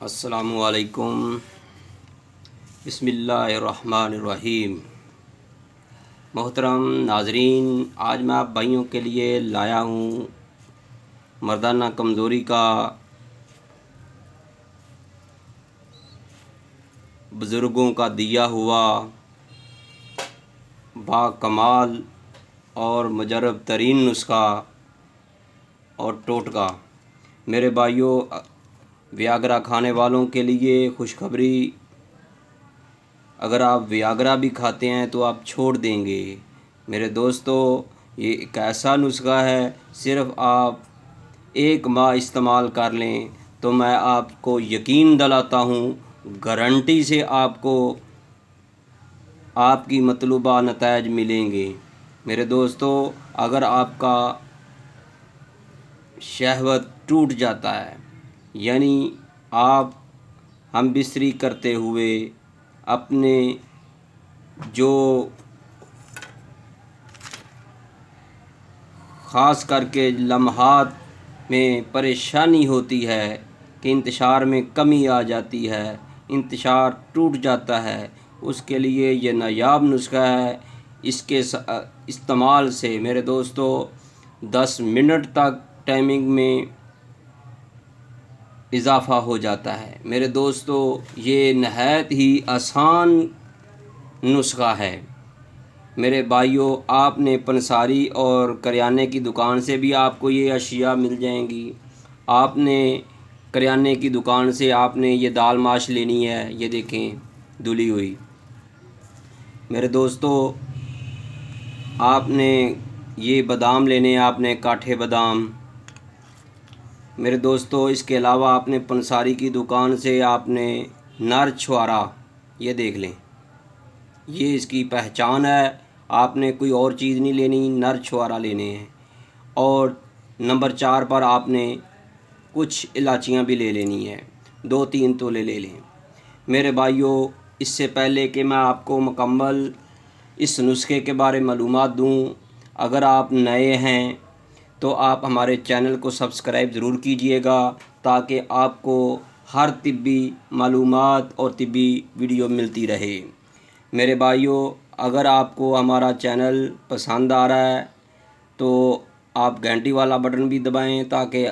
السلام علیکم۔ بسم اللہ الرحمن الرحیم۔ محترم ناظرین، آج میں آپ بھائیوں کے لیے لایا ہوں مردانہ کمزوری کا بزرگوں کا دیا ہوا با کمال اور مجرب ترین نسخہ اور ٹوٹکا۔ میرے بھائیوں، ویاگرا کھانے والوں کے لیے خوشخبری، اگر آپ ویاگرا بھی کھاتے ہیں تو آپ چھوڑ دیں گے۔ میرے دوستو، یہ ایک ایسا نسخہ ہے، صرف آپ 1 ماہ استعمال کر لیں تو میں آپ کو یقین دلاتا ہوں، گارنٹی سے آپ کو آپ کی مطلوبہ نتائج ملیں گے۔ میرے دوستو، اگر آپ کا شہوت ٹوٹ جاتا ہے، یعنی آپ ہم بستری کرتے ہوئے اپنے جو خاص کر کے لمحات میں پریشانی ہوتی ہے کہ انتشار میں کمی آ جاتی ہے، انتشار ٹوٹ جاتا ہے، اس کے لیے یہ نایاب نسخہ ہے۔ اس کے استعمال سے میرے دوستو 10 منٹ تک ٹائمنگ میں اضافہ ہو جاتا ہے۔ میرے دوستو، یہ نہایت ہی آسان نسخہ ہے۔ میرے بھائیوں، آپ نے پنساری اور کریانے کی دکان سے بھی آپ کو یہ اشیاء مل جائیں گی۔ آپ نے کریانے کی دکان سے آپ نے یہ دال ماش لینی ہے، یہ دیکھیں دھلی ہوئی۔ میرے دوستو، آپ نے یہ بادام لینے ہیں، آپ نے کاٹھے بادام۔ میرے دوستو، اس کے علاوہ آپ نے پنساری کی دکان سے آپ نے نر چھوارا، یہ دیکھ لیں، یہ اس کی پہچان ہے۔ آپ نے کوئی اور چیز نہیں لینی، نر چھوارا لینے ہیں۔ اور نمبر 4 پر آپ نے کچھ الائچیاں بھی لے لینی ہیں، 2-3 تولے لے لیں۔ میرے بھائیوں، اس سے پہلے کہ میں آپ کو مکمل اس نسخے کے بارے معلومات دوں، اگر آپ نئے ہیں تو آپ ہمارے چینل کو سبسکرائب ضرور کیجئے گا، تاکہ آپ کو ہر طبی معلومات اور طبی ویڈیو ملتی رہے۔ میرے بھائیوں، اگر آپ کو ہمارا چینل پسند آ رہا ہے تو آپ گھنٹی والا بٹن بھی دبائیں، تاکہ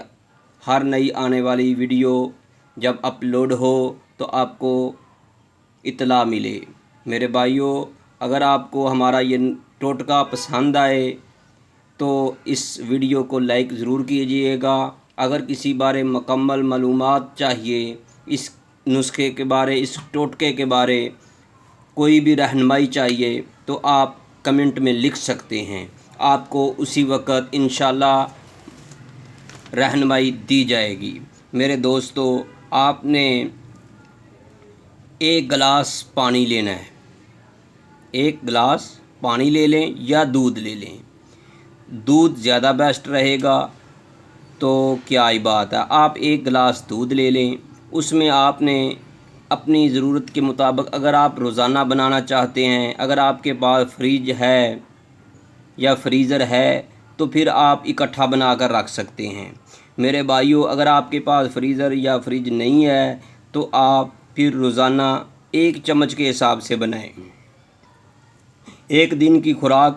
ہر نئی آنے والی ویڈیو جب اپلوڈ ہو تو آپ کو اطلاع ملے۔ میرے بھائیوں، اگر آپ کو ہمارا یہ ٹوٹکا پسند آئے تو اس ویڈیو کو لائک ضرور کیجئے گا۔ اگر کسی بارے مکمل معلومات چاہیے، اس نسخے کے بارے، اس ٹوٹکے کے بارے کوئی بھی رہنمائی چاہیے تو آپ کمنٹ میں لکھ سکتے ہیں، آپ کو اسی وقت انشاءاللہ رہنمائی دی جائے گی۔ میرے دوستو، آپ نے 1 گلاس پانی لینا ہے، 1 گلاس پانی لے لیں یا دودھ لے لیں۔ دودھ زیادہ بیسٹ رہے گا تو کیا ہی بات ہے، آپ 1 گلاس دودھ لے لیں۔ اس میں آپ نے اپنی ضرورت کے مطابق، اگر آپ روزانہ بنانا چاہتے ہیں، اگر آپ کے پاس فریج ہے یا فریزر ہے تو پھر آپ اکٹھا بنا کر رکھ سکتے ہیں۔ میرے بھائیوں، اگر آپ کے پاس فریزر یا فریج نہیں ہے تو آپ پھر روزانہ 1 چمچ کے حساب سے بنائیں۔ 1 دن کی خوراک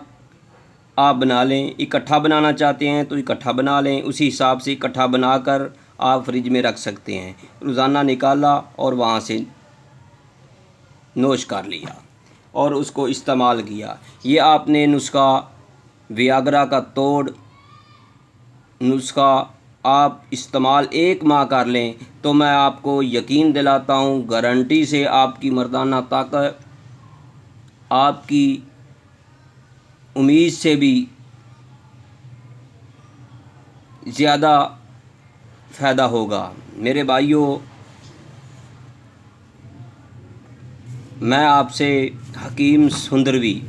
آپ بنا لیں، اکٹھا بنانا چاہتے ہیں تو اکٹھا بنا لیں، اسی حساب سے اکٹھا بنا کر آپ فریج میں رکھ سکتے ہیں۔ روزانہ نکالا اور وہاں سے نوش کر لیا اور اس کو استعمال کیا۔ یہ آپ نے نسخہ ویاگرا کا توڑ نسخہ آپ استعمال 1 ماہ کر لیں تو میں آپ کو یقین دلاتا ہوں، گارنٹی سے آپ کی مردانہ طاقت آپ کی امید سے بھی زیادہ فائدہ ہوگا۔ میرے بھائیوں، میں آپ سے حکیم Sundarvi,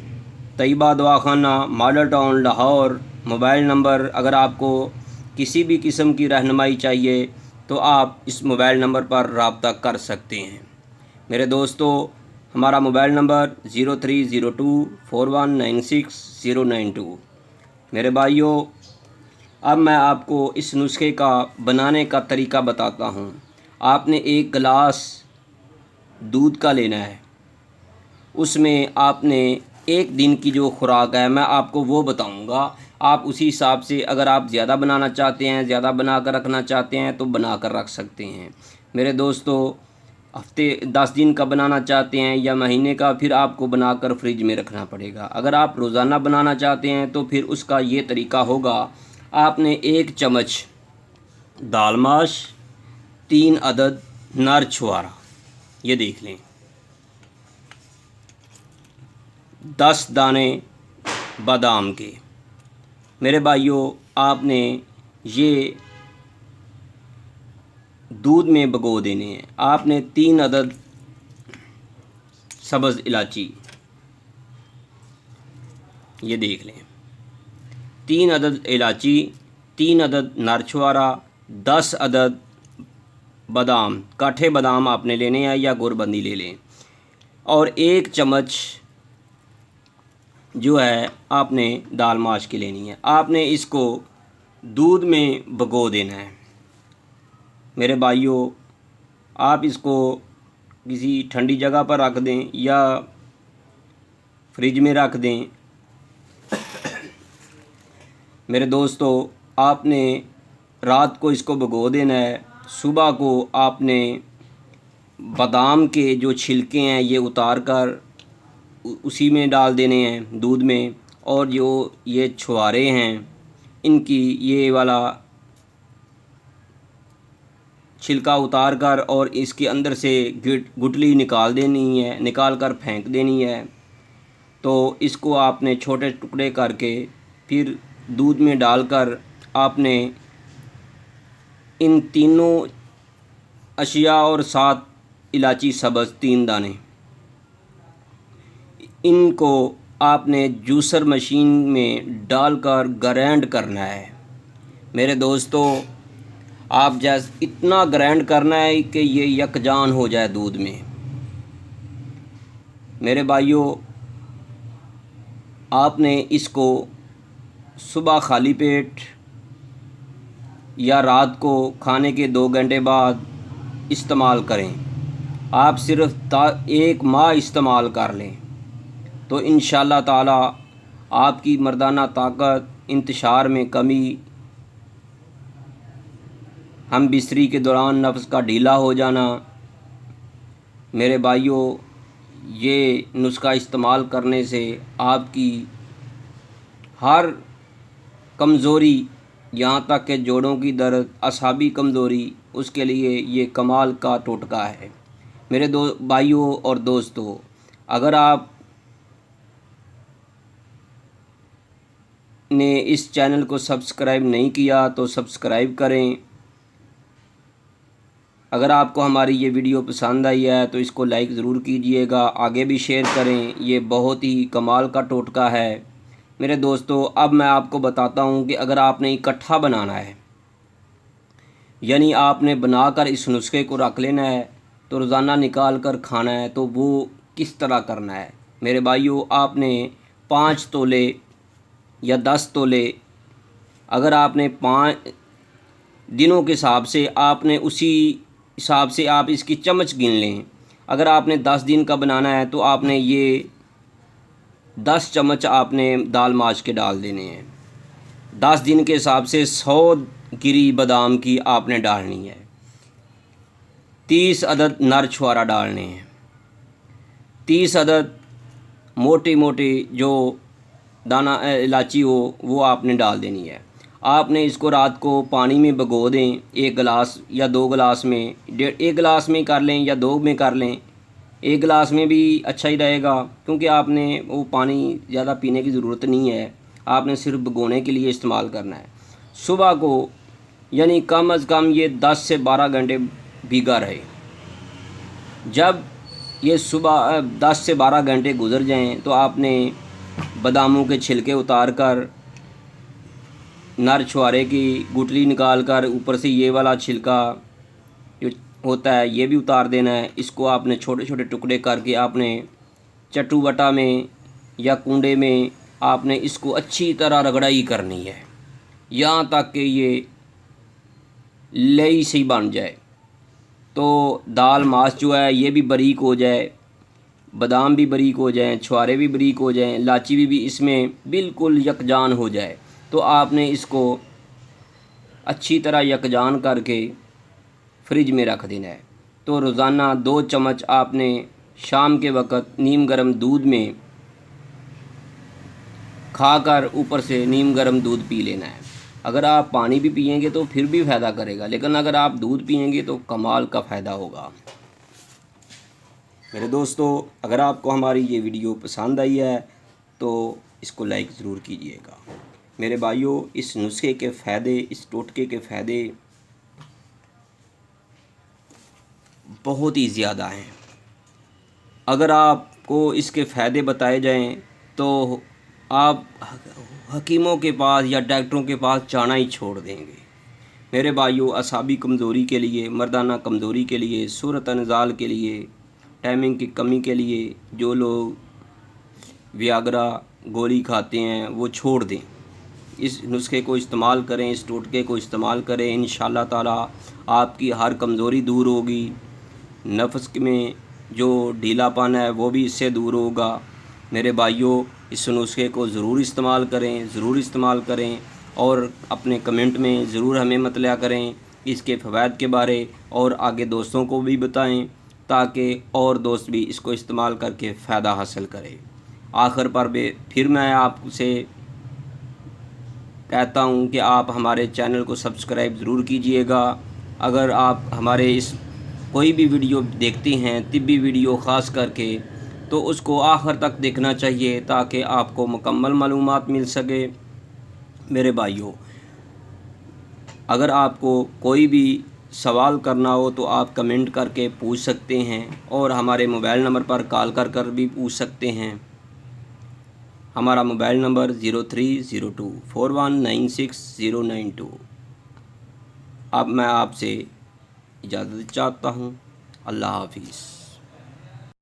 Tayyaba Dawakhana, Model Town, Lahore. Mobile number, اگر آپ کو کسی بھی قسم کی رہنمائی چاہیے تو آپ اس موبائل نمبر پر رابطہ کر سکتے ہیں۔ میرے دوستو، ہمارا موبائل نمبر 0302419692۔ میرے بھائیوں، اب میں آپ کو اس نسخے کا بنانے کا طریقہ بتاتا ہوں۔ آپ نے 1 گلاس دودھ کا لینا ہے، اس میں آپ نے 1 دن کی جو خوراک ہے میں آپ کو وہ بتاؤں گا، آپ اسی حساب سے اگر آپ زیادہ بنانا چاہتے ہیں، زیادہ بنا کر رکھنا چاہتے ہیں تو بنا کر رکھ سکتے ہیں۔ میرے دوستو، ہفتے 10 دن کا بنانا چاہتے ہیں یا مہینے کا، پھر آپ کو بنا کر فریج میں رکھنا پڑے گا۔ اگر آپ روزانہ بنانا چاہتے ہیں تو پھر اس کا یہ طریقہ ہوگا، آپ نے 1 چمچ دال ماش، 3 عدد نر چھوارا، یہ دیکھ لیں، 10 دانے بادام کے۔ میرے بھائیوں، آپ نے یہ دودھ میں بھگو دینے ہیں۔ آپ نے 3 عدد سبز الائچی، یہ دیکھ لیں، 3 عدد الائچی، 3 عدد نر چھوارا، 10 عدد بادام، کاٹھے بادام آپ نے لینے ہیں یا گڑ بندی لے لیں، اور 1 چمچ جو ہے آپ نے دال ماش کی لینی ہے۔ آپ نے اس کو دودھ میں بھگو دینا ہے۔ میرے بھائیوں، آپ اس کو کسی ٹھنڈی جگہ پر رکھ دیں یا فریج میں رکھ دیں۔ میرے دوستو، آپ نے رات کو اس کو بھگو دینا ہے، صبح کو آپ نے بادام کے جو چھلکے ہیں یہ اتار کر اسی میں ڈال دینے ہیں دودھ میں، اور جو یہ چھوارے ہیں ان کی یہ والا چھلکا اتار کر اور اس کے اندر سے گٹلی نکال دینی ہے، نکال کر پھینک دینی ہے۔ تو اس کو آپ نے چھوٹے ٹکڑے کر کے پھر دودھ میں ڈال کر آپ نے ان تینوں اشیاء اور 7 الائچی سبز 3 دانے، ان کو آپ نے جوسر مشین میں ڈال کر گرائنڈ کرنا ہے۔ میرے دوستو، آپ اتنا گرائنڈ کرنا ہے کہ یہ یکجان ہو جائے دودھ میں۔ میرے بھائیوں، آپ نے اس کو صبح خالی پیٹ یا رات کو کھانے کے 2 گھنٹے بعد استعمال کریں۔ آپ صرف 1 ماہ استعمال کر لیں تو انشاءاللہ تعالی آپ کی مردانہ طاقت، انتشار میں کمی، ہم بستری کے دوران نفس کا ڈھیلا ہو جانا، میرے بھائیوں، یہ نسخہ استعمال کرنے سے آپ کی ہر کمزوری، یہاں تک کہ جوڑوں کی درد، اعصابی کمزوری، اس کے لیے یہ کمال کا ٹوٹکا ہے۔ میرے بھائیوں اور دوستو، اگر آپ نے اس چینل کو سبسکرائب نہیں کیا تو سبسکرائب کریں۔ اگر آپ کو ہماری یہ ویڈیو پسند آئی ہے تو اس کو لائک ضرور کیجئے گا، آگے بھی شیئر کریں، یہ بہت ہی کمال کا ٹوٹکا ہے۔ میرے دوستو، اب میں آپ کو بتاتا ہوں کہ اگر آپ نے اکٹھا بنانا ہے، یعنی آپ نے بنا کر اس نسخے کو رکھ لینا ہے تو روزانہ نکال کر کھانا ہے، تو وہ کس طرح کرنا ہے۔ میرے بھائیوں، آپ نے 5 تولے یا 10 تولے، اگر آپ نے 5 دنوں کے حساب سے، آپ نے اسی حساب سے آپ اس کی چمچ گن لیں۔ اگر آپ نے 10 دن کا بنانا ہے تو آپ نے یہ 10 چمچ آپ نے دال ماش کے ڈال دینے ہیں۔ 10 دن کے حساب سے 100 گری بادام کی آپ نے ڈالنی ہے، 30 عدد نر چھوارا ڈالنے ہیں، 30 عدد موٹی موٹی جو دانہ الائچی ہو وہ آپ نے ڈال دینی ہے۔ آپ نے اس کو رات کو پانی میں بھگو دیں، 1 گلاس یا 2 گلاس میں، 1 گلاس میں کر لیں یا 2 میں کر لیں، 1 گلاس میں بھی اچھا ہی رہے گا، کیونکہ آپ نے وہ پانی زیادہ پینے کی ضرورت نہیں ہے، آپ نے صرف بھگونے کے لیے استعمال کرنا ہے۔ صبح کو یعنی کم از کم یہ 10 سے 12 گھنٹے بھیگا رہے۔ جب یہ صبح 10 سے 12 گھنٹے گزر جائیں تو آپ نے باداموں کے چھلکے اتار کر، نر چھوارے کی گٹلی نکال کر، اوپر سے یہ والا چھلکا جو ہوتا ہے یہ بھی اتار دینا ہے۔ اس کو آپ نے چھوٹے چھوٹے ٹکڑے کر کے آپ نے چٹو بٹا میں یا کنڈے میں آپ نے اس کو اچھی طرح رگڑائی کرنی ہے، یہاں تک کہ یہ لئی سی بن جائے۔ تو دال ماس جو ہے یہ بھی باریک ہو جائے، بادام بھی باریک ہو جائیں، چھوارے بھی باریک ہو جائیں، لاچی بھی اس میں بالکل یکجان ہو جائے، تو آپ نے اس کو اچھی طرح یکجان کر کے فریج میں رکھ دینا ہے۔ تو روزانہ 2 چمچ آپ نے شام کے وقت نیم گرم دودھ میں کھا کر اوپر سے نیم گرم دودھ پی لینا ہے۔ اگر آپ پانی بھی پئیں گے تو پھر بھی فائدہ کرے گا، لیکن اگر آپ دودھ پئیں گے تو کمال کا فائدہ ہوگا۔ میرے دوستو، اگر آپ کو ہماری یہ ویڈیو پسند آئی ہے تو اس کو لائک ضرور کیجئے گا۔ میرے بھائیوں، اس نسخے کے فائدے، اس ٹوٹکے کے فائدے بہت ہی زیادہ ہیں۔ اگر آپ کو اس کے فائدے بتائے جائیں تو آپ حکیموں کے پاس یا ڈاکٹروں کے پاس جانا ہی چھوڑ دیں گے۔ میرے بھائیوں، اعصابی کمزوری کے لیے، مردانہ کمزوری کے لیے، صورت انزال کے لیے، ٹائمنگ کی کمی کے لیے جو لوگ ویاگرا گولی کھاتے ہیں وہ چھوڑ دیں، اس نسخے کو استعمال کریں، اس ٹوٹکے کو استعمال کریں۔ انشاءاللہ تعالی آپ کی ہر کمزوری دور ہوگی، نفس میں جو ڈھیلا پن ہے وہ بھی اس سے دور ہوگا۔ میرے بھائیوں، اس نسخے کو ضرور استعمال کریں، ضرور استعمال کریں، اور اپنے کمنٹ میں ضرور ہمیں مطلع کریں اس کے فوائد کے بارے، اور آگے دوستوں کو بھی بتائیں تاکہ اور دوست بھی اس کو استعمال کر کے فائدہ حاصل کریں۔ آخر پر پھر میں آپ سے کہتا ہوں کہ آپ ہمارے چینل کو سبسکرائب ضرور کیجئے گا۔ اگر آپ ہمارے اس کوئی بھی ویڈیو دیکھتے ہیں، طبی ویڈیو خاص کر کے، تو اس کو آخر تک دیکھنا چاہیے تاکہ آپ کو مکمل معلومات مل سکے۔ میرے بھائیوں، اگر آپ کو کوئی بھی سوال کرنا ہو تو آپ کمنٹ کر کے پوچھ سکتے ہیں، اور ہمارے موبائل نمبر پر کال کر بھی پوچھ سکتے ہیں۔ ہمارا موبائل نمبر 0302419692۔ اب میں آپ سے اجازت چاہتا ہوں۔ اللہ حافظ۔